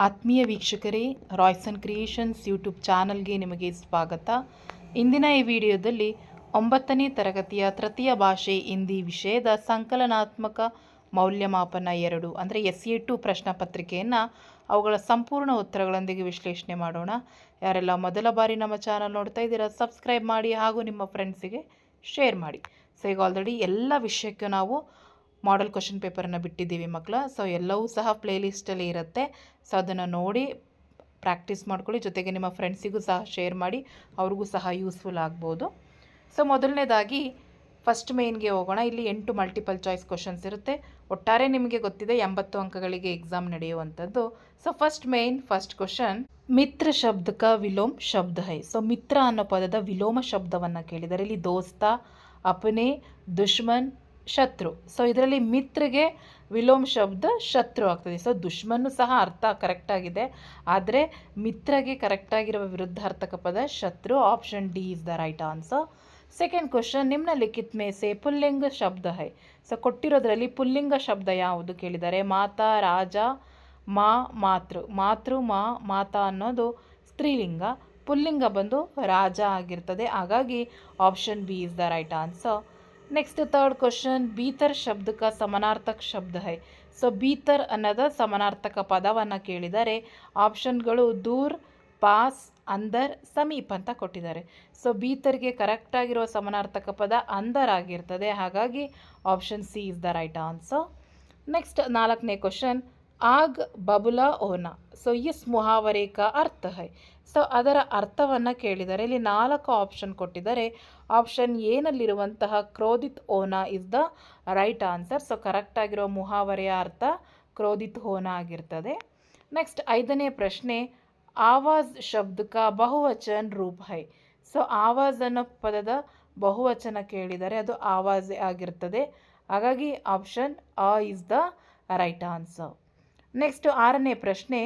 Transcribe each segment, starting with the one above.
ಆತ್ಮೀಯ ವೀಕ್ಷಕರೇ, Royson creations YouTube ಚಾನಲ್ಗೆ ನಿಮಗೆ ಸ್ವಾಗತ. ಇಂದಿನ ಈ ವಿಡಿಯೋದಲ್ಲಿ 9ನೇ ತರಗತಿಯ ತೃತೀಯ ಭಾಷೆ ಹಿಂದಿ ವಿಷಯದ ಸಂಕಲನಾತ್ಮಕ ಮೌಲ್ಯಮಾಪನ 2 ಅಂದರೆ SA2 ಪ್ರಶ್ನೆ ಪತ್ರಿಕೆಯನ್ನು ಅವುಗಳ ಸಂಪೂರ್ಣ ಉತ್ತರಗಳೊಂದಿಗೆ ವಿಶ್ಲೇಷಣೆ ಮಾಡೋಣ. ಯಾರೆಲ್ಲ ಮೊದಲ ಬಾರಿ ನಮ್ಮ ಚಾನಲ್ ನೋಡ್ತಾ ಇದ್ದೀರಾ, ಸಬ್ಸ್ಕ್ರೈಬ್ ಮಾಡಿ ಹಾಗೂ ನಿಮ್ಮ ಫ್ರೆಂಡ್ಸಿಗೆ ಶೇರ್ ಮಾಡಿ. ಸೊ ಈಗ ಆಲ್ರೆಡಿ ಎಲ್ಲ ವಿಷಯಕ್ಕೂ ನಾವು ಮಾಡೆಲ್ ಕ್ವಶನ್ ಪೇಪರನ್ನು ಬಿಟ್ಟಿದ್ದೀವಿ ಮಕ್ಕಳ. ಸೊ ಎಲ್ಲವೂ ಸಹ ಪ್ಲೇಲಿಸ್ಟಲ್ಲಿ ಇರುತ್ತೆ. ಸೊ ಅದನ್ನು ನೋಡಿ ಪ್ರಾಕ್ಟೀಸ್ ಮಾಡ್ಕೊಳ್ಳಿ, ಜೊತೆಗೆ ನಿಮ್ಮ ಫ್ರೆಂಡ್ಸಿಗೂ ಸಹ ಶೇರ್ ಮಾಡಿ, ಅವ್ರಿಗೂ ಸಹ ಯೂಸ್ಫುಲ್ ಆಗ್ಬೋದು. ಸೊ ಮೊದಲನೇದಾಗಿ ಫಸ್ಟ್ ಮೇನ್ಗೆ ಹೋಗೋಣ. ಇಲ್ಲಿ 8 ಮಲ್ಟಿಪಲ್ ಚಾಯ್ಸ್ ಕ್ವಶನ್ಸ್ ಇರುತ್ತೆ. ಒಟ್ಟಾರೆ ನಿಮಗೆ ಗೊತ್ತಿದೆ 80 ಅಂಕಗಳಿಗೆ ಎಕ್ಸಾಮ್ ನಡೆಯುವಂಥದ್ದು. ಸೊ ಫಸ್ಟ್ ಕ್ವಶನ್, ಮಿತ್ರ ಶಬ್ದ ಕ ವಿಲೋಮ ಶಬ್ದ ಹೈ. ಸೊ ಮಿತ್ರ ಅನ್ನೋ ಪದದ ವಿಲೋಮ ಶಬ್ದವನ್ನು ಕೇಳಿದರೆ ಇಲ್ಲಿ ದೋಸ್ತ, ಅಪನೆ, ದುಶ್ಮನ್, ಶತ್ರು. ಸೊ ಇದರಲ್ಲಿ ಮಿತ್ರಗೆ ವಿಲೋಮ ಶಬ್ದ ಶತ್ರು ಆಗ್ತದೆ. ಸೊ ದುಶ್ಮನ್ನು ಸಹ ಅರ್ಥ ಕರೆಕ್ಟಾಗಿದೆ, ಆದರೆ ಮಿತ್ರಗೆ ಕರೆಕ್ಟಾಗಿರುವ ವಿರುದ್ಧಾರ್ಥಕ ಪದ ಶತ್ರು. Option D is the right answer. Second question, ನಿಮ್ನಲಿಖಿತ್ ಮೇ ಸೆ ಪುಲ್ಲಿಂಗ ಶಬ್ದ ಹೈ. ಸೊ ಕೊಟ್ಟಿರೋದ್ರಲ್ಲಿ ಪುಲ್ಲಿಂಗ ಶಬ್ದ ಯಾವುದು ಕೇಳಿದ್ದಾರೆ. ಮಾತಾ, ರಾಜ, ಮಾ, ಮಾತೃ. ಮಾತೃ, ಮಾ, ಮಾತಾ ಅನ್ನೋದು ಸ್ತ್ರೀಲಿಂಗ, ಪುಲ್ಲಿಂಗ ಬಂದು ರಾಜ ಆಗಿರ್ತದೆ. ಹಾಗಾಗಿ option B is the right answer. Next third question, ಬೀತರ್ ಶಬ್ದ ಕ ಸಮಾನಾರ್ಥಕ ಶಬ್ದ ಹೈ. ಸೊ ಬೀತರ್ ಅನ್ನೋದ ಸಮಾನಾರ್ಥಕ ಪದವನ್ನು ಕೇಳಿದರೆ ಆಪ್ಷನ್ಗಳು ದೂರ್, ಪಾಸ್, ಅಂದರ್, ಸಮೀಪ ಅಂತ ಕೊಟ್ಟಿದ್ದಾರೆ. ಸೊ ಬೀತರ್ಗೆ ಕರೆಕ್ಟಾಗಿರುವ ಸಮಾನಾರ್ಥಕ ಪದ ಅಂದರ್ ಆಗಿರ್ತದೆ. ಹಾಗಾಗಿ option C is the right answer. Next 4ನೇ ಕ್ವಶನ್, ಆಗ್ ಬಬುಲಾ ಓನಾ. ಸೊ ಇಸ್ ಮುಹಾವರೆ ಕ ಅರ್ಥ ಹೈ. ಸೊ ಅದರ ಅರ್ಥವನ್ನು ಕೇಳಿದರೆ ಇಲ್ಲಿ 4 ಆಪ್ಷನ್ ಕೊಟ್ಟಿದ್ದಾರೆ. ಆಪ್ಷನ್ ಏನಲ್ಲಿರುವಂತಹ ಕ್ರೋಧಿತ್ ಓನಾ is the right answer. So ಕರೆಕ್ಟಾಗಿರೋ ಮುಹಾವರೆಯ ಅರ್ಥ ಕ್ರೋಧಿತ್ ಹೋನಾ ಆಗಿರ್ತದೆ. ನೆಕ್ಸ್ಟ್ 5ನೇ ಪ್ರಶ್ನೆ, ಆವಾಜ್ ಶಬ್ದ ಕ ಬಹುವಚನ ರೂಪ ಹೈ. ಸೊ ಆವಾಜ್ ಅನ್ನೋ ಪದದ ಬಹುವಚನ ಕೇಳಿದರೆ ಅದು ಆವಾಜ್ ಆಗಿರ್ತದೆ. ಹಾಗಾಗಿ option A is the right answer. Next 6ನೇ ಪ್ರಶ್ನೆ,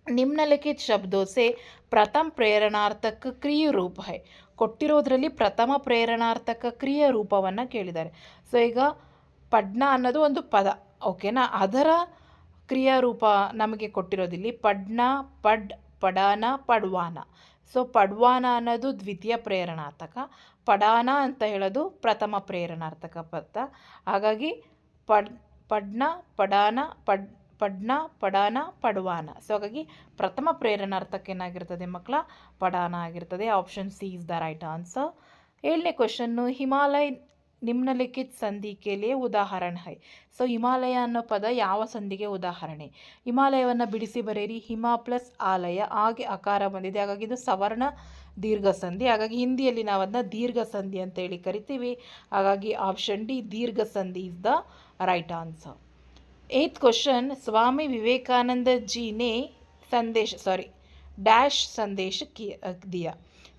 ನಿಮ್ನಲಿಖಿತ ಶಬ್ದೋ ಸೆ ಪ್ರಥಮ ಪ್ರೇರಣಾರ್ಥಕ ಕ್ರಿಯೆ ರೂಪ ಹೈ. ಕೊಟ್ಟಿರೋದ್ರಲ್ಲಿ ಪ್ರಥಮ ಪ್ರೇರಣಾರ್ಥಕ ಕ್ರಿಯೆ ರೂಪವನ್ನು ಕೇಳಿದ್ದಾರೆ. ಸೊ ಈಗ ಪಡ್ನ ಅನ್ನೋದು ಒಂದು ಪದ, ಓಕೆನಾ, ಅದರ ಕ್ರಿಯಾರೂಪ ನಮಗೆ ಕೊಟ್ಟಿರೋದಿಲ್ಲಿ ಪಡ್ನ, ಪಡ್, ಪಡಾನ, ಪಡ್ವಾನ. ಸೊ ಪಡ್ವಾನ ಅನ್ನೋದು ದ್ವಿತೀಯ ಪ್ರೇರಣಾರ್ಥಕ, ಪಡಾನ ಅಂತ ಹೇಳೋದು ಪ್ರಥಮ ಪ್ರೇರಣಾರ್ಥಕ ಪದ. ಹಾಗಾಗಿ ಪಡ್ನ, ಪಡಾನ, ಪಡ್ನ, ಪಡಾನ, ಪಡ್ವಾನ. ಸೊ ಹಾಗಾಗಿ ಪ್ರಥಮ ಪ್ರೇರಣಾರ್ಥಕ ಏನಾಗಿರ್ತದೆ ಮಕ್ಕಳ, ಪಡಾನ ಆಗಿರ್ತದೆ. Option C is the right answer. 7ನೇ ಕ್ವಶನ್ನು, ಹಿಮಾಲಯ ನಿಮ್ನಲಿಖಿತ ಸಂಧಿ ಕೆ ಲಿಯೆ ಉದಾಹರಣೆ ಹೈ. ಸೊ ಹಿಮಾಲಯ ಅನ್ನೋ ಪದ ಯಾವ ಸಂಧಿಗೆ ಉದಾಹರಣೆ. ಹಿಮಾಲಯವನ್ನು ಬಿಡಿಸಿ ಬರೆಯಿರಿ. ಹಿಮ ಪ್ಲಸ್ ಆಲಯ, ಹಾಗೆ ಅಕಾರ ಬಂದಿದೆ, ಹಾಗಾಗಿ ಇದು ಸವರ್ಣ ದೀರ್ಘ ಸಂಧಿ. ಹಾಗಾಗಿ ಹಿಂದಿಯಲ್ಲಿ ನಾವು ಅದನ್ನ ದೀರ್ಘ ಸಂಧಿ ಅಂತೇಳಿ ಕರಿತೀವಿ. ಹಾಗಾಗಿ ಆಪ್ಷನ್ ಡಿ ದೀರ್ಘ ಸಂಧಿ is the right answer. 8th question, Swami Vivekananda ji ನೇ ಡ್ಯಾಶ್ ಸಂದೇಶ ದಿಯಾ.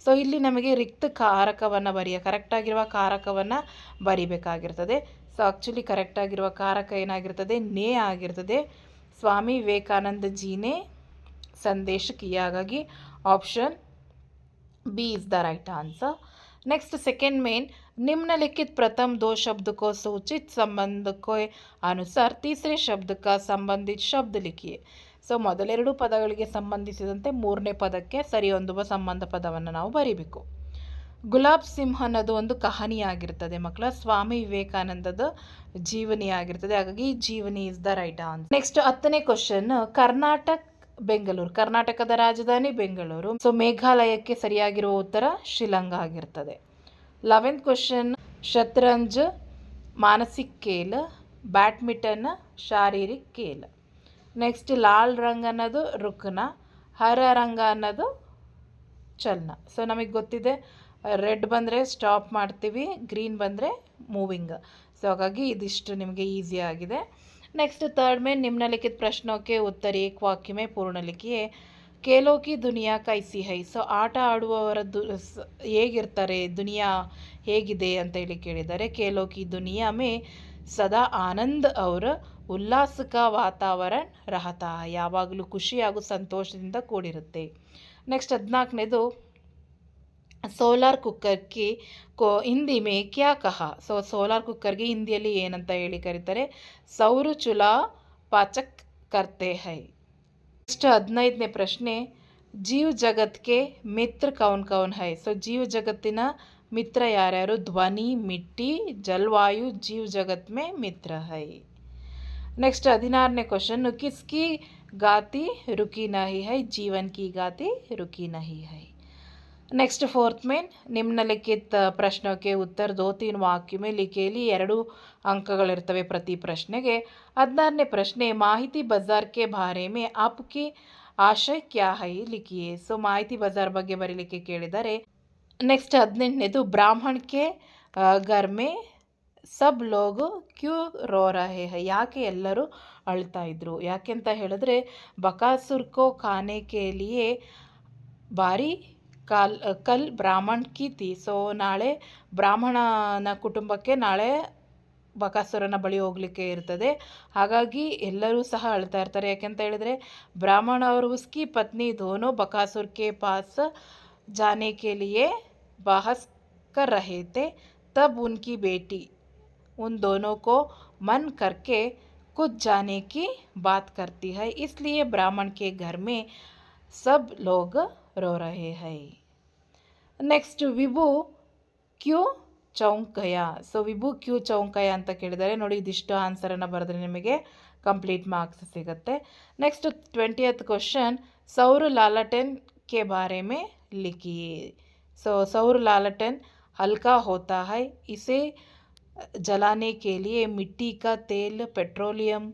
ಸೊ ಇಲ್ಲಿ ನಮಗೆ ರಿಕ್ತ ಕಾರಕವನ್ನು ಕರೆಕ್ಟಾಗಿರುವ ಕಾರಕವನ್ನು ಬರಿಬೇಕಾಗಿರ್ತದೆ. ಸೊ ಆ್ಯಕ್ಚುಲಿ ಕರೆಕ್ಟಾಗಿರುವ ಕಾರಕ ಏನಾಗಿರ್ತದೆ, ನೇ ಆಗಿರ್ತದೆ. ಸ್ವಾಮಿ ವಿವೇಕಾನಂದ ಜಿನೇ ಸಂದೇಶ ಕಿಯಾ. ಹಾಗಾಗಿ option B is the right answer. Next second main, निम्नलिखित प्रथम 2 शब्द को सूचित संबंध के अनुसार तीसरे शब्द का संबंधित शब्द लिखिए. ಸೊ ಮೊದಲೆರಡು ಪದಗಳಿಗೆ ಸಂಬಂಧಿಸಿದಂತೆ ಮೂರನೇ ಪದಕ್ಕೆ ಸರಿ ಹೊಂದುವ ಸಂಬಂಧ ಪದವನ್ನು ನಾವು ಬರೀಬೇಕು. ಗುಲಾಬ್ ಸಿಂಹ ಅನ್ನೋದು ಒಂದು ಕಹಾನಿ ಆಗಿರ್ತದೆ ಮಕ್ಕಳ, ಸ್ವಾಮಿ ವಿವೇಕಾನಂದದ ಜೀವನಿ ಆಗಿರ್ತದೆ. ಹಾಗಾಗಿ ಜೀವನಿ is the right answer. Next 10ನೇ ಕ್ವಶನ್, ಬೆಂಗಳೂರು, ಕರ್ನಾಟಕದ ರಾಜಧಾನಿ ಬೆಂಗಳೂರು. ಸೊ ಮೇಘಾಲಯಕ್ಕೆ ಸರಿಯಾಗಿರುವ ಉತ್ತರ ಶಿಲಾಂಗ ಆಗಿರ್ತದೆ. 11th ಕ್ವಶನ್, ಶತರಂಜ್ ಮಾನಸಿಕ ಖೇಲ್, ಬ್ಯಾಡ್ಮಿಂಟನ್ ಶಾರೀರಿಕ ಖೇಲ್. ನೆಕ್ಸ್ಟ್ ಲಾಲ್ ರಂಗ್ ಅನ್ನೋದು ರುಕ್ನ, ಹರ ರಂಗ ಅನ್ನೋದು ಚಲನ. ಸೊ ನಮಗೆ ಗೊತ್ತಿದೆ, ರೆಡ್ ಬಂದರೆ ಸ್ಟಾಪ್ ಮಾಡ್ತೀವಿ, ಗ್ರೀನ್ ಬಂದರೆ ಮೂವಿಂಗ್. ಸೊ ಹಾಗಾಗಿ ಇದಿಷ್ಟು ನಿಮಗೆ ಈಸಿ ಆಗಿದೆ. नेक्स्ट थर्ड में निम्नलिखित प्रश्नों के उत्तर एक वाक्य में पूर्ण लिखिए. खेलों की दुनिया कैसी है. ಸೊ ಆಟ ಆಡುವವರ ಹೇಗಿರ್ತಾರೆ, ದುನಿಯಾ ಹೇಗಿದೆ ಅಂತ ಹೇಳಿ ಕೇಳಿದ್ದಾರೆ. ಖೇಲೋ ಕಿ ದುನಿಯಾ ಮೇ ಸದಾ ಆನಂದ್ ಅವರ ಉಲ್ಲಾಸಕ ವಾತಾವರಣ ರಹತಾ, ಯಾವಾಗಲೂ ಖುಷಿ ಹಾಗೂ ಸಂತೋಷದಿಂದ ಕೂಡಿರುತ್ತೆ. ನೆಕ್ಸ್ಟ್ 14ನೇದು, ಸೋಲಾರ್ ಕುಕ್ಕರ್ಗೆ ಹಿಂದಿ ಮೇ ಕ್ಯಾ ಕಹಾ. ಸೊ ಸೋಲಾರ್ ಕುಕ್ಕರ್ಗೆ ಹಿಂದಿಯಲ್ಲಿ ಏನಂತ ಹೇಳಿ ಕರೀತಾರೆ, ಸೌರ ಚುಲಾ ಪಾಚಕ್ ಕರ್ತೆ ಹೈ. ನೆಕ್ಸ್ಟ್ 15ನೇ ಪ್ರಶ್ನೆ, ಜೀವ ಜಗತ್ಗೆ ಮಿತ್ರ ಕೌನ್ ಕೌನ್ ಹೈ. ಸೊ ಜೀವ ಜಗತ್ತಿನ ಮಿತ್ರ ಯಾರ್ಯಾರು? ಧ್ವನಿ, ಮಿಟ್ಟಿ, ಜಲವಾಯು जीव जगत में मित्र है. नेक्स्ट 16ನೇ क्वेश्चन, किसकी गाती रुकी नहीं है? जीवन की गाती रुकी नहीं है. नेक्स्ट 4th में निम्नलिखित प्रश्नों के उत्तर 2-3 वाक्य में लिखेली. 2 ಅಂಕಗಳಿರ್ತವೆ ಪ್ರತಿ ಪ್ರಶ್ನೆಗೆ. 16ನೇ ಪ್ರಶ್ನೆ, ಮಾಹಿತಿ ಬಜಾರ್ के बारे में आपकी आशय क्या है लिखिए. ಸೊ ಮಾಹಿತಿ ಬಜಾರ್ ಬಗ್ಗೆ ಬರೀಲಿಕ್ಕೆ ಕೇಳಿದ್ದಾರೆ. नेक्स्ट 18ನೇದು, ಬ್ರಾಹ್ಮಣ के घर में सब लोग क्यों रो रहे हैं. ಯಾಕೆ ಎಲ್ಲರೂ ಅಳ್ತಾ ಇದ್ರು? ಯಾಕೆ ಅಂತ ಹೇಳಿದ್ರೆ, बकासुर को खाने के लिए ಬಾರಿ ಕಲ್ ಬ್ರಾಹ್ಮಣ್ ಕಿ ತಿ. ಸೊ ನಾಳೆ ಬ್ರಾಹ್ಮಣನ ಕುಟುಂಬಕ್ಕೆ ನಾಳೆ ಬಕಾಸುರನ ಬಳಿ ಹೋಗಲಿಕ್ಕೆ ಇರ್ತದೆ. ಹಾಗಾಗಿ ಎಲ್ಲರೂ ಸಹ ಅಳ್ತಾ ಇರ್ತಾರೆ. ಯಾಕೆಂತ ಹೇಳಿದರೆ, ಬ್ರಾಹ್ಮಣ ಅವರು ಉಸ್ಕಿ ಪತ್ನಿ ದೋನೋ बकासुर के पास जाने के लिए बहस कर रहे थे. तब उनकी बेटी उन दोनों को मन करके खुद जाने की बात करती है. इसलिए ब्राह्मण के घर में सब लोग रो रहे हैं. ನೆಕ್ಸ್ಟ್, ವಿಭು ಕ್ಯೂ ಚೌಂಕ್ ಗಯಾ. ಸೊ ವಿಭು ಕ್ಯೂ ಚೌಂಕ್ ಗಯಾ ಅಂತ ಕೇಳಿದ್ದಾರೆ. ನೋಡಿ, ಇದಿಷ್ಟು ಆನ್ಸರನ್ನು ಬರೆದ್ರೆ ನಿಮಗೆ ಕಂಪ್ಲೀಟ್ ಮಾರ್ಕ್ಸ್ ಸಿಗುತ್ತೆ. ನೆಕ್ಸ್ಟ್ 20th ಕ್ವಶನ್, सौर लालटेन के बारे में लिखिए. सो सौर लालटेन हल्का होता है. इसे जलाने के लिए मिट्टी का तेल, पेट्रोलियम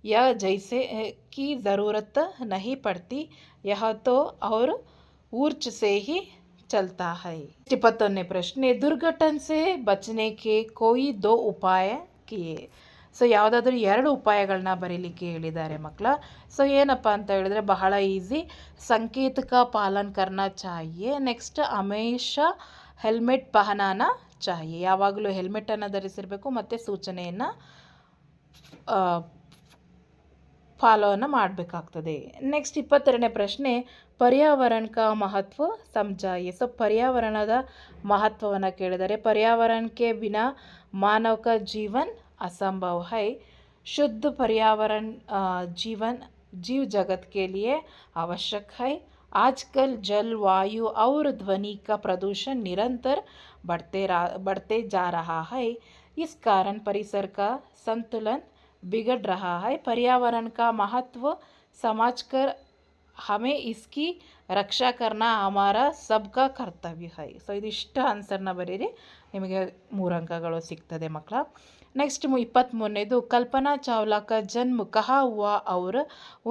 या जैसे की ज़रूरत नहीं पड़ती. यह तो और ऊर्ज से ही चलता है. 21ನೇ ಪ್ರಶ್ನೆ, दुर्घटन से बचने के कोई 2 उपाय किए. ಸೊ ಯಾವುದಾದ್ರೂ 2 ಉಪಾಯಗಳನ್ನ ಬರೀಲಿಕ್ಕೆ ಹೇಳಿದ್ದಾರೆ ಮಕ್ಕಳ. ಸೊ ಏನಪ್ಪ ಅಂತ ಹೇಳಿದ್ರೆ ಬಹಳ ಈಸಿ. ಸಂಕೇತ का पालन करना चाहिए. ನೆಕ್ಸ್ಟ್, ಹಮೇಶಾ ಹೆಲ್ಮೆಟ್ ಪಹನಾನಾ चाहिए. ಯಾವಾಗಲೂ ಹೆಲ್ಮೆಟನ್ನು ಧರಿಸಿರಬೇಕು ಮತ್ತು ಸೂಚನೆಯನ್ನು ಫಾಲೋವನ್ನು ಮಾಡಬೇಕಾಗ್ತದೆ. ನೆಕ್ಸ್ಟ್ 22ನೇ ಪ್ರಶ್ನೆ, पर्यावरण का महत्व समझाइए. ಸೊ ಪರ್ಯಾವರಣದ ಮಹತ್ವವನ್ನು ಕೇಳಿದರೆ, पर्यावरण के बिना मानव का जीवन असंभव है. शुद्ध पर्यावरण जीवन जीव जगत के लिए आवश्यक है. आजकल जल, वायु और ध्वनि का प्रदूषण निरंतर बढ़ते जा रहा है. इस कारण परिसर का संतुलन बिगड़ रहा है. पर्यावरण का महत्व समझकर हमें इसकी रक्षा करना हमारा सबका कर्तव्य है. ಸೊ ಇದಿಷ್ಟು ಆನ್ಸರ್ನ ಬರೀರಿ, ನಿಮಗೆ 3 ಅಂಕಗಳು ಸಿಗ್ತದೆ ಮಕ್ಕಳ. नेक्स्ट 23ನೇದು, कल्पना चावला का जन्म कहाँ हुआ और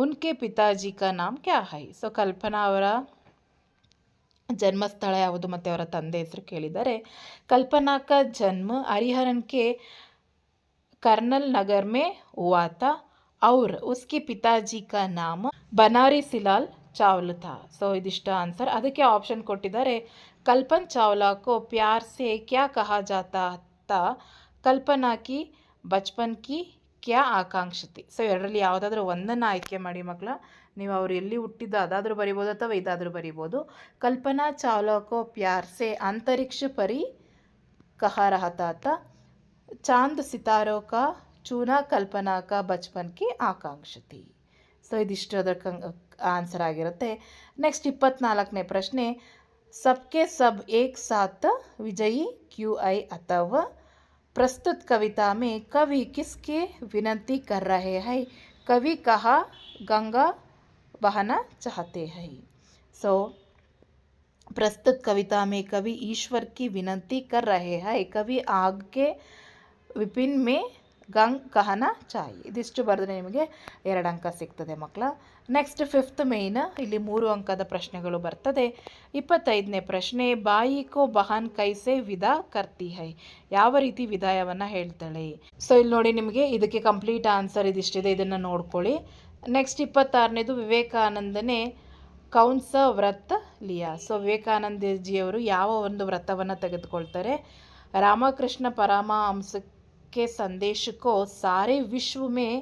उनके पिताजी का नाम क्या है. ಸೊ ಕಲ್ಪನಾ ಅವರ ಜನ್ಮಸ್ಥಳ ಯಾವುದು ಮತ್ತು ಅವರ ತಂದೆ ಹೆಸರು ಕೇಳಿದ್ದಾರೆ. कल्पना का जन्म हरिहरन के कर्नल नगर में हुआ था और उसके पिताजी का नाम बनारसी लाल चावला था. ಸೊ ಇದಿಷ್ಟು ಆನ್ಸರ್. ಅದಕ್ಕೆ ಆಪ್ಷನ್ ಕೊಟ್ಟಿದ್ದಾರೆ. कल्पन चावला को प्यार से क्या कहा जाता था. कल्पना की बचपन की क्या आकांक्षा थी. ಸೊ ಎರಡರಲ್ಲಿ ಯಾವುದಾದ್ರೂ ಒಂದನ್ನು ಆಯ್ಕೆ ಮಾಡಿ ಮಕ್ಕಳ. ನೀವು ಅವರು ಎಲ್ಲಿ ಹುಟ್ಟಿದ್ದು ಅದಾದರೂ ಬರಿಬೋದು ಅಥವಾ ಇದಾದರೂ ಬರಿಬೋದು. कल्पना चावला को प्यार से अंतरिक्ष परी कहा रहता था. चांद सितारों का चूना कल्पना का बचपन की आकांक्षा थी. ಸೊ ಇದಿಷ್ಟು ಅದಕ್ಕೆ ಆನ್ಸರ್ ಆಗಿರುತ್ತೆ. ನೆಕ್ಸ್ಟ್ 24ನೇ ಪ್ರಶ್ನೆ, सबके सब एक साथ विजयी क्यों आए. ಅಥವಾ प्रस्तुत कविता में कवि किसके विनती कर रहे हैं. कवि कहा गंगा बहाना चाहते हैं. सो प्रस्तुत कविता में कवि ईश्वर की विनती कर रहे हैं. कवि आग के विपिन में ಗಂಗ್ ಕಹನ ಚಾಯಿ. ಇದಿಷ್ಟು ಬರೆದ್ರೆ ನಿಮಗೆ 2 ಅಂಕ ಸಿಗ್ತದೆ ಮಕ್ಕಳ. ನೆಕ್ಸ್ಟ್ 5th ಮೇನ್, ಇಲ್ಲಿ 3 ಅಂಕದ ಪ್ರಶ್ನೆಗಳು ಬರ್ತದೆ. 25ನೇ ಪ್ರಶ್ನೆ, ಬಾಯಿ ಕೋ ಬಹನ್ ಕೈಸೆ ವಿದಾ ಕರ್ತಿ ಹೈ. ಯಾವ ರೀತಿ ವಿದಾಯವನ್ನು ಹೇಳ್ತಾಳೆ. ಸೊ ಇಲ್ಲಿ ನೋಡಿ, ನಿಮಗೆ ಇದಕ್ಕೆ ಕಂಪ್ಲೀಟ್ ಆನ್ಸರ್ ಇದಿಷ್ಟಿದೆ, ಇದನ್ನು ನೋಡ್ಕೊಳ್ಳಿ. ನೆಕ್ಸ್ಟ್ 26ನೇದು, ವಿವೇಕಾನಂದನೇ ಕೌನ್ಸ ವ್ರತ ಲಿಯಾ. ಸೊ ವಿವೇಕಾನಂದಜಿಯವರು ಯಾವ ಒಂದು ವ್ರತವನ್ನು ತೆಗೆದುಕೊಳ್ತಾರೆ. ರಾಮಕೃಷ್ಣ ಪರಮಹಂಸ के संदेश को सारे विश्व में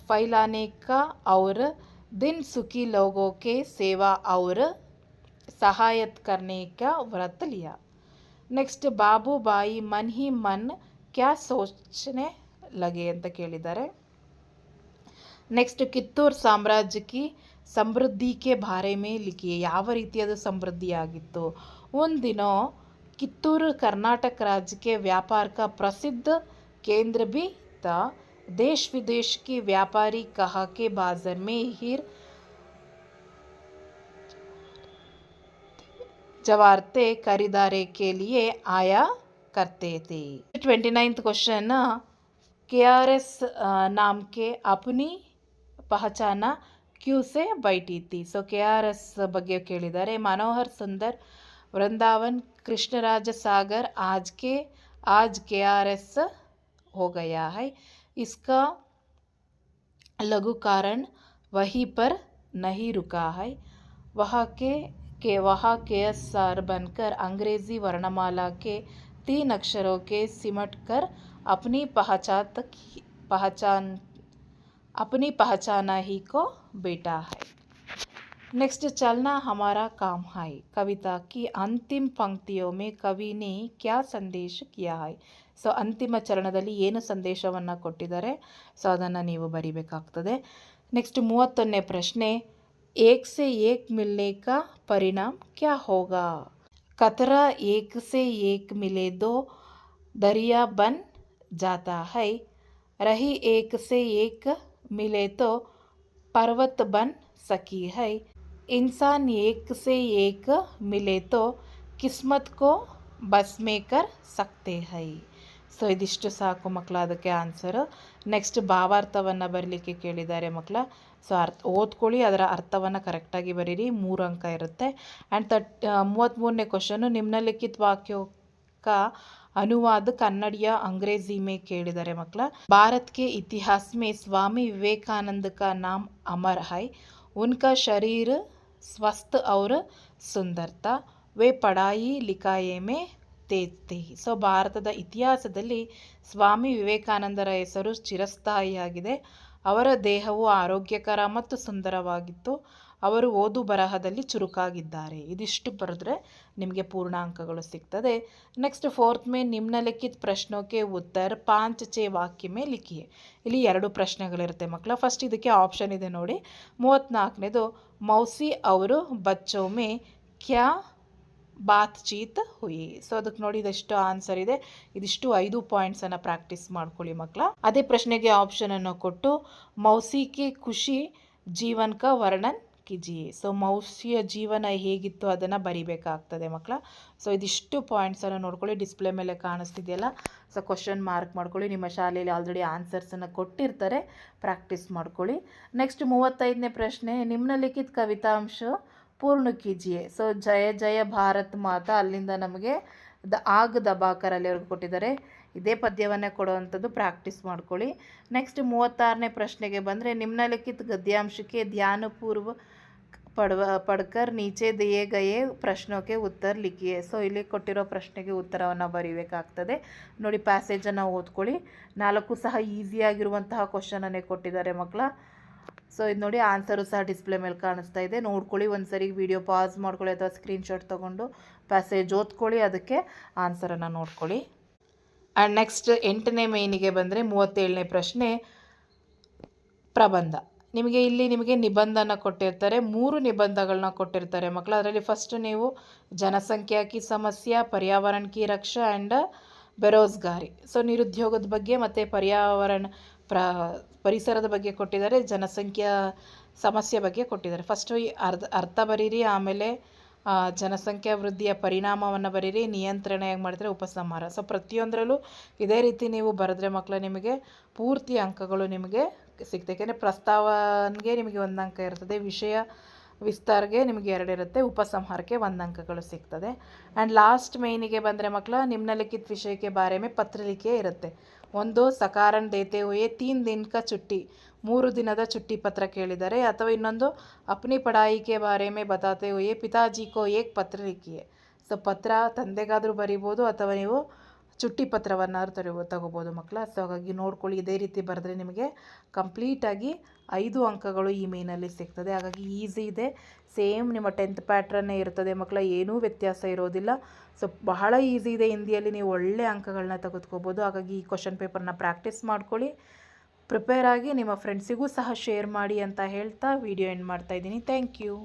फैलाने का और दिन सुखी लोगों के सेवा और सहायता करने का व्रत लिया. नेक्स्ट, बाबूबाई मन ही मन क्या सोचने लगे ಅಂತ ಕೇಳಿದ್ದಾರೆ. ನೆಕ್ಸ್ಟ್ ಕಿತ್ತೂರು साम्राज्य की समृद्धि के बारे में लिखिए. ಯಾವ ರೀತಿಯಾದ ಸಮೃದ್ಧಿಯಾಗಿತ್ತು. उन दिनों कित्तूर कर्नाटक राज्य के व्यापार का प्रसिद्ध केंद्र भी था. देश विदेश के व्यापारी कहा के बाजार में हीर जवारते खरीदारे के लिए आया करते थे. 29th क्वेश्चन, KRS नाम के अपनी पहचाना क्यों से बैठी थी. ಸೊ KRS ಬಗ್ಗೆ ಕೇಳಿದ್ದಾರೆ. मनोहर सुंदर, वृंदावन, कृष्णराज सागर आज KRS हो गया है. इसका लघु कारण वहीं पर नहीं रुका है. वहाँ KSR बनकर अंग्रेजी वर्णमाला के 3 अक्षरों के सिमट कर अपनी पहचाना ही को बेटा है. नेक्स्ट, चलना हमारा काम है. कविता की अंतिम पंक्तियों में कवि ने क्या संदेश किया है. ಸೊ ಅಂತಿಮ ಚರಣದಲ್ಲಿ ಏನು ಸಂದೇಶವನ್ನು ಕೊಟ್ಟಿದ್ದಾರೆ, ಸೊ ಅದನ್ನು ನೀವು ಬರಿಬೇಕಾಗ್ತದೆ. ನೆಕ್ಸ್ಟ್ 31ನೇ ಪ್ರಶ್ನೆ, एक से एक मिलने का परिणाम क्या होगा. कतरा एक से एक मिले दो दरिया बन जाता है. रही एक से एक मिले तो पर्वत बन सकी है. इंसान एक से एक मिले तो किस्मत को बस में कर सकते हैं. ಸೊ ಇದಿಷ್ಟು ಸಾಕು ಮಕ್ಕಳ, ಅದಕ್ಕೆ ಆನ್ಸರು. ನೆಕ್ಸ್ಟ್ ಭಾವಾರ್ಥವನ್ನು ಬರಲಿಕ್ಕೆ ಕೇಳಿದ್ದಾರೆ ಮಕ್ಕಳ. ಸೊ ಓದ್ಕೊಳ್ಳಿ, ಅದರ ಅರ್ಥವನ್ನು ಕರೆಕ್ಟಾಗಿ ಬರೀರಿ. 3 ಅಂಕ ಇರುತ್ತೆ. ಆ್ಯಂಡ್ 33ನೇ ಕ್ವಶನು, ನಿಮ್ನಲಿಖಿತ ವಾಕ್ಯೋं का अनुवाद कन्नड़ या अंग्रेजी में ಕೇಳಿದ್ದಾರೆ ಮಕ್ಕಳ. भारत के इतिहास में स्वामी विवेकानंद का नाम अमर है. उनका शरीर स्वस्थ और सुंदरता, वे पढ़ाई लिखाई में तेज थे. ಸೊ ಭಾರತದ ಇತಿಹಾಸದಲ್ಲಿ ಸ್ವಾಮಿ ವಿವೇಕಾನಂದರ ಹೆಸರು ಚಿರಸ್ಥಾಯಿಯಾಗಿದೆ. ಅವರ ದೇಹವು ಆರೋಗ್ಯಕರ ಮತ್ತು ಸುಂದರವಾಗಿತ್ತು. ಅವರು ಓದು ಬರಹದಲ್ಲಿ ಚುರುಕಾಗಿದ್ದಾರೆ. ಇದಿಷ್ಟು ಬರೆದ್ರೆ ನಿಮಗೆ ಪೂರ್ಣ ಅಂಕಗಳು ಸಿಗ್ತದೆ. ನೆಕ್ಸ್ಟ್ 4th में निम्नलिखित प्रश्नों के उत्तर 5-6 वाक्य में लिखिए. ಇಲ್ಲಿ 2 ಪ್ರಶ್ನೆಗಳಿರುತ್ತೆ ಮಕ್ಕಳ. ಫಸ್ಟ್ ಇದಕ್ಕೆ ಆಪ್ಷನ್ ಇದೆ ನೋಡಿ. 34ನೇದು, ಮೌಸಿ ಅವರು ಬಚ್ಚೋ ಮೇ ಕ್ಯಾ ಬಾತ್ಚೀತ್ ಹುಯಿ. ಸೊ ಅದಕ್ಕೆ ನೋಡಿ, ಇದೆಷ್ಟು ಆನ್ಸರ್ ಇದೆ. ಇದಿಷ್ಟು 5 ಪಾಯಿಂಟ್ಸನ್ನು ಪ್ರಾಕ್ಟೀಸ್ ಮಾಡ್ಕೊಳ್ಳಿ ಮಕ್ಕಳ. ಅದೇ ಪ್ರಶ್ನೆಗೆ ಆಪ್ಷನನ್ನು ಕೊಟ್ಟು ಮೌಸಿಗೆ ಖುಷಿ ಜೀವನ್ ಕಾ ವರ್ಣನ್ ಕಿಜಿಯೇ. ಸೊ ಮೌಸಿಯ ಜೀವನ ಹೇಗಿತ್ತು ಅದನ್ನು ಬರಿಬೇಕಾಗ್ತದೆ ಮಕ್ಕಳ. ಸೊ ಇದಿಷ್ಟು ಪಾಯಿಂಟ್ಸನ್ನು ನೋಡ್ಕೊಳ್ಳಿ. ಡಿಸ್ಪ್ಲೇ ಮೇಲೆ ಕಾಣಿಸ್ತಿದೆಯಲ್ಲ, ಸೊ ಕ್ವಶನ್ ಮಾರ್ಕ್ ಮಾಡ್ಕೊಳ್ಳಿ. ನಿಮ್ಮ ಶಾಲೆಯಲ್ಲಿ ಆಲ್ರೆಡಿ ಆನ್ಸರ್ಸನ್ನು ಕೊಟ್ಟಿರ್ತಾರೆ, ಪ್ರಾಕ್ಟೀಸ್ ಮಾಡ್ಕೊಳ್ಳಿ. ನೆಕ್ಸ್ಟ್ 35ನೇ ಪ್ರಶ್ನೆ, ನಿಮ್ನಲಿಖಿತ ಕವಿತಾಂಶ ಪೂರ್ಣ ಕೀಜಿಯೇ. ಸೊ ಜಯ ಜಯ ಭಾರತ್ ಮಾತಾ, ಅಲ್ಲಿಂದ ನಮಗೆ ಆಗ್ ದಬಾಕರ್ ಅಲ್ಲಿವರೆಗೂ ಕೊಟ್ಟಿದ್ದಾರೆ. ಇದೇ ಪದ್ಯವನ್ನೇ ಕೊಡುವಂಥದ್ದು, ಪ್ರಾಕ್ಟೀಸ್ ಮಾಡ್ಕೊಳ್ಳಿ. ನೆಕ್ಸ್ಟ್ 36ನೇ ಪ್ರಶ್ನೆಗೆ ಬಂದರೆ, ನಿಮ್ನಲಿಖಿತ ಗದ್ಯಾಂಶಕ್ಕೆ ಧ್ಯಾನಪೂರ್ವ ಪಡ್ಕರ್ ನೀಚೆ ದಿಯೇ ಗಯೇ ಪ್ರಶ್ನೋಕ್ಕೆ ಉತ್ತರ ಲಿಖಿಯೇ. ಸೊ ಇಲ್ಲಿ ಕೊಟ್ಟಿರೋ ಪ್ರಶ್ನೆಗೆ ಉತ್ತರವನ್ನು ಬರೀಬೇಕಾಗ್ತದೆ. ನೋಡಿ, ಪ್ಯಾಸೇಜನ್ನು ಓದ್ಕೊಳ್ಳಿ. 4 ಸಹ ಈಸಿಯಾಗಿರುವಂತಹ ಕ್ವಶನನ್ನೇ ಕೊಟ್ಟಿದ್ದಾರೆ ಮಕ್ಕಳ. ಸೊ ಇದು ನೋಡಿ, ಆನ್ಸರು ಸಹ ಡಿಸ್ಪ್ಲೇ ಮೇಲೆ ಕಾಣಿಸ್ತಾ ಇದೆ. ನೋಡ್ಕೊಳ್ಳಿ, ಒಂದು ಸರಿ ವಿಡಿಯೋ ಪಾಸ್ ಮಾಡ್ಕೊಳ್ಳಿ ಅಥವಾ ಸ್ಕ್ರೀನ್ಶಾಟ್ ತೊಗೊಂಡು ಪ್ಯಾಸೇಜ್ ಓದ್ಕೊಳ್ಳಿ, ಅದಕ್ಕೆ ಆನ್ಸರನ್ನು ನೋಡ್ಕೊಳ್ಳಿ. ಆ್ಯಂಡ್ ನೆಕ್ಸ್ಟ್ 8ನೇ ಮೇನಿಗೆ ಬಂದರೆ 37ನೇ ಪ್ರಶ್ನೆ, ಪ್ರಬಂಧ. ನಿಮಗೆ ನಿಬಂಧನ ಕೊಟ್ಟಿರ್ತಾರೆ. 3 ನಿಬಂಧಗಳನ್ನ ಕೊಟ್ಟಿರ್ತಾರೆ ಮಕ್ಕಳು. ಅದರಲ್ಲಿ ಫಸ್ಟ್ ನೀವು ಜನಸಂಖ್ಯಾ ಕಿ ಸಮಸ್ಯೆ, ಪರ್ಯಾವರಣ ಕಿ ರಕ್ಷಾ ಆ್ಯಂಡ್ ಬೇರೋಜ್ಗಾರಿ. ಸೊ ನಿರುದ್ಯೋಗದ ಬಗ್ಗೆ ಮತ್ತು ಪರಿಸರದ ಬಗ್ಗೆ ಕೊಟ್ಟಿದ್ದಾರೆ, ಜನಸಂಖ್ಯಾ ಸಮಸ್ಯೆ ಬಗ್ಗೆ ಕೊಟ್ಟಿದ್ದಾರೆ. ಫಸ್ಟು ಅರ್ಥ ಬರೀರಿ, ಆಮೇಲೆ ಜನಸಂಖ್ಯಾ ವೃದ್ಧಿಯ ಪರಿಣಾಮವನ್ನು ಬರೀರಿ, ನಿಯಂತ್ರಣ ಹೇಗೆ ಮಾಡಿದರೆ ಉಪಸಂಹಾರ. ಸೊ ಪ್ರತಿಯೊಂದರಲ್ಲೂ ಇದೇ ರೀತಿ ನೀವು ಬರೆದ್ರೆ ಮಕ್ಕಳು ನಿಮಗೆ ಪೂರ್ತಿ ಅಂಕಗಳು ನಿಮಗೆ ಸಿಗ್ತದೆ. ಯಾಕೆಂದರೆ ಪ್ರಸ್ತಾವನೆಗೆ ನಿಮಗೆ 1 ಅಂಕ ಇರ್ತದೆ, ವಿಷಯ ವಿಸ್ತಾರಕ್ಕೆ ನಿಮಗೆ 2 ಇರುತ್ತೆ, ಉಪಸಂಹಾರಕ್ಕೆ 1 ಅಂಕಗಳು ಸಿಗ್ತದೆ. ಆ್ಯಂಡ್ ಲಾಸ್ಟ್ ಮೇನಿಗೆ ಬಂದರೆ ಮಕ್ಕಳ, ನಿಮ್ನಲಿಖಿತ ವಿಷಯಕ್ಕೆ ಬಾರೆ ಮೇ ಪತ್ರ ಲಿಖಿಯೇ ಇರುತ್ತೆ. ಒಂದು ಸಕಾರಣ ದೇತೆ ಹುಯೇ 3 दिन का छुट्टी, 3 ದಿನದ ಚುಟ್ಟಿ ಪತ್ರ ಕೇಳಿದ್ದಾರೆ. ಅಥವಾ ಇನ್ನೊಂದು ಅಪ್ನಿ ಪಢಾಯಿ ಕೆ ಬಾರೆ ಮೇ ಬತಾತೆ ಹುಯೇ ಪಿತಾಜಿ ಕೋ ಏಕ್ ಪತ್ರ ಲಿಖಿಯೇ. ಸೊ ಪತ್ರ ತಂದೆಗಾದರೂ ಬರಿಬೋದು ಅಥವಾ ನೀವು ಚುಟ್ಟಿ ಪತ್ರವನ್ನಾದ್ರೂ ತಗೋಬೋದು ಮಕ್ಕಳ. ಸೊ ಹಾಗಾಗಿ ನೋಡ್ಕೊಳ್ಳಿ, ಇದೇ ರೀತಿ ಬರೆದ್ರೆ ನಿಮಗೆ ಕಂಪ್ಲೀಟಾಗಿ 5 ಅಂಕಗಳು ಈ ಮೇನಲ್ಲಿ ಸಿಗ್ತದೆ. ಹಾಗಾಗಿ ಈಸಿ ಇದೆ, ಸೇಮ್ ನಿಮ್ಮ 10th ಪ್ಯಾಟ್ರನ್ನೇ ಇರ್ತದೆ ಮಕ್ಕಳ, ಏನೂ ವ್ಯತ್ಯಾಸ ಇರೋದಿಲ್ಲ. ಸೊ ಬಹಳ ಈಸಿ ಇದೆ, ಹಿಂದಿಯಲ್ಲಿ ನೀವು ಒಳ್ಳೆ ಅಂಕಗಳನ್ನ ತೆಗೆದುಕೋಬೋದು. ಹಾಗಾಗಿ ಈ ಕ್ವಶನ್ ಪೇಪರ್ನ ಪ್ರಾಕ್ಟೀಸ್ ಮಾಡ್ಕೊಳ್ಳಿ. ಪ್ರಿಪೇರ್ ಆಗಿ ನಿಮ್ಮ ಫ್ರೆಂಡ್ಸಿಗೂ ಸಹ ಶೇರ್ ಮಾಡಿ ಅಂತ ಹೇಳ್ತಾ ವಿಡಿಯೋ ಎಂಡ್ ಮಾಡ್ತಾಯಿದ್ದೀನಿ. Thank you.